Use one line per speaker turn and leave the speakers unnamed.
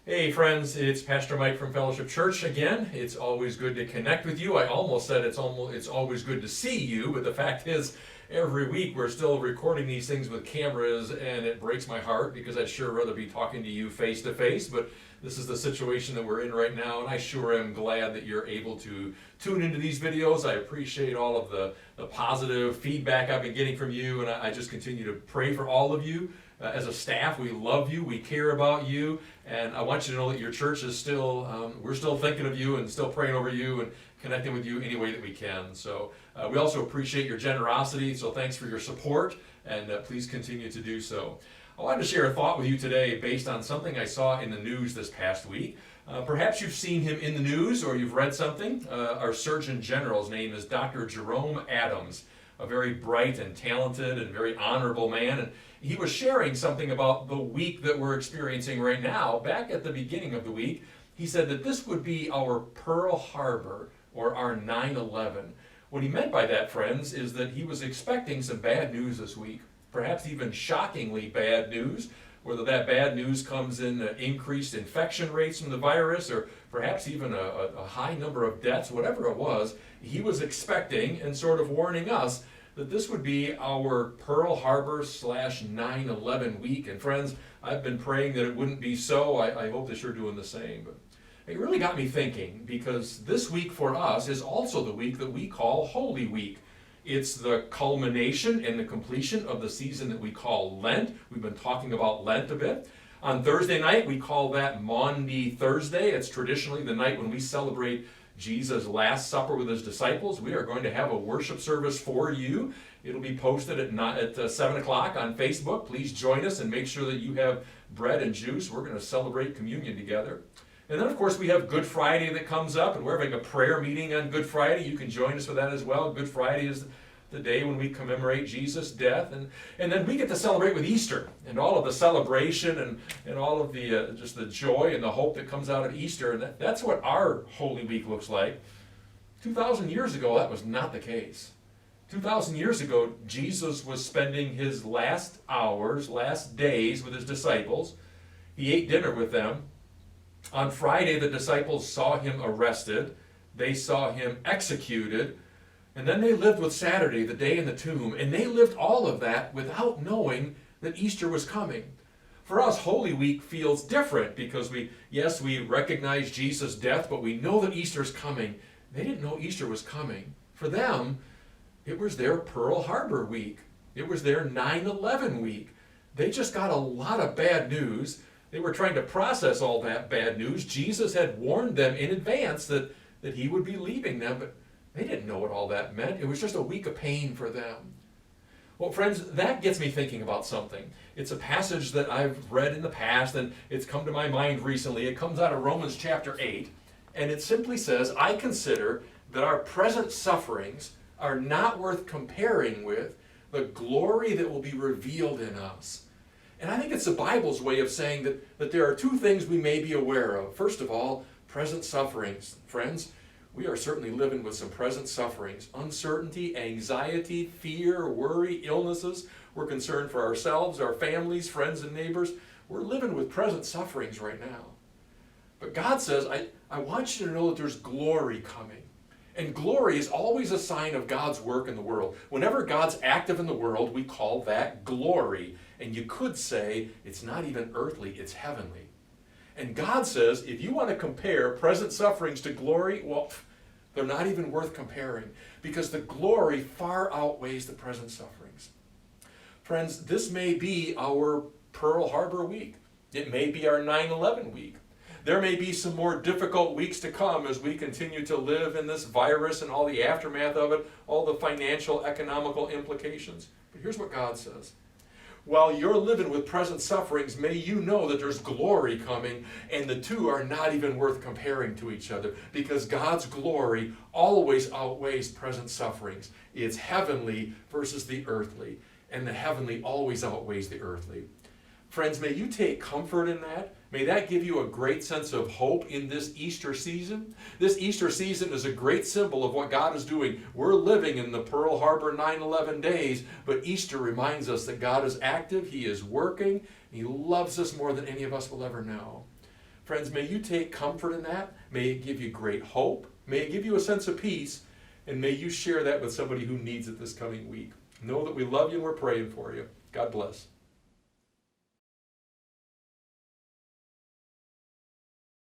Hey friends, it's Pastor Mike from Fellowship Church again. It's always good to connect with you. I almost said it's always good to see you, but the fact is every week we're still recording these things with cameras and it breaks my heart because I'd sure rather be talking to you face to face, but this is the situation that we're in right now, and I sure am glad that you're able to tune into these videos. I appreciate all of the positive feedback I've been getting from you, and I just continue to pray for all of you. As a staff, we love you, we care about you, and I want you to know that your church is still, we're still thinking of you and still praying over you and connecting with you any way that we can. So we also appreciate your generosity, so thanks for your support, and please continue to do so. I wanted to share a thought with you today based on something I saw in the news this past week. Perhaps you've seen him in the news or you've read something. Our Surgeon General's name is Dr. Jerome Adams, a very bright and talented and very honorable man. And he was sharing something about the week that we're experiencing right now. Back at the beginning of the week, he said that this would be our Pearl Harbor or our 9/11. What he meant by that, friends, is that he was expecting some bad news this week, perhaps even shockingly bad news. Whether that bad news comes in increased infection rates from the virus or perhaps even a high number of deaths, whatever it was, he was expecting and sort of warning us that this would be our Pearl Harbor / 9/11 week. And friends, I've been praying that it wouldn't be so. I hope that you're doing the same. But it really got me thinking, because this week for us is also the week that we call Holy Week. It's the culmination and the completion of the season that we call Lent. We've been talking about Lent a bit. On Thursday night, we call that Maundy Thursday. It's traditionally the night when we celebrate Jesus' Last Supper with his disciples. We are going to have a worship service for you. It'll be posted at 7 o'clock on Facebook. Please join us and make sure that you have bread and juice. We're going to celebrate communion together. And then, of course, we have Good Friday that comes up, and we're having a prayer meeting on Good Friday. You can join us for that as well. Good Friday is the day when we commemorate Jesus' death. And then we get to celebrate with Easter and all of the celebration and all of the just the joy and the hope that comes out of Easter. And that's what our Holy Week looks like. 2,000 years ago, that was not the case. 2,000 years ago, Jesus was spending his last hours, last days with his disciples. He ate dinner with them. On Friday, the disciples saw him arrested. They saw him executed. And then they lived with Saturday, the day in the tomb. And they lived all of that without knowing that Easter was coming. For us, Holy Week feels different because we recognize Jesus' death, but we know that Easter's coming. They didn't know Easter was coming. For them, it was their Pearl Harbor week. It was their 9/11 week. They just got a lot of bad news. They were trying to process all that bad news. Jesus had warned them in advance that he would be leaving them, but they didn't know what all that meant. It was just a week of pain for them. Well, friends, that gets me thinking about something. It's a passage that I've read in the past, and it's come to my mind recently. It comes out of Romans chapter 8, and it simply says, I consider that our present sufferings are not worth comparing with the glory that will be revealed in us. And I think it's the Bible's way of saying that there are two things we may be aware of. First of all, present sufferings. Friends, we are certainly living with some present sufferings. Uncertainty, anxiety, fear, worry, illnesses. We're concerned for ourselves, our families, friends, and neighbors. We're living with present sufferings right now. But God says, I want you to know that there's glory coming. And glory is always a sign of God's work in the world. Whenever God's active in the world, we call that glory. And you could say it's not even earthly, it's heavenly. And God says, if you want to compare present sufferings to glory, well, they're not even worth comparing, because the glory far outweighs the present sufferings. Friends, this may be our Pearl Harbor week. It may be our 9/11 week. There may be some more difficult weeks to come as we continue to live in this virus and all the aftermath of it, all the financial, economical implications. But here's what God says. While you're living with present sufferings, may you know that there's glory coming, and the two are not even worth comparing to each other, because God's glory always outweighs present sufferings. It's heavenly versus the earthly, and the heavenly always outweighs the earthly. Friends, may you take comfort in that. May that give you a great sense of hope in this Easter season. This Easter season is a great symbol of what God is doing. We're living in the Pearl Harbor 9/11 days, but Easter reminds us that God is active, He is working, He loves us more than any of us will ever know. Friends, may you take comfort in that. May it give you great hope. May it give you a sense of peace. And may you share that with somebody who needs it this coming week. Know that we love you and we're praying for you. God bless.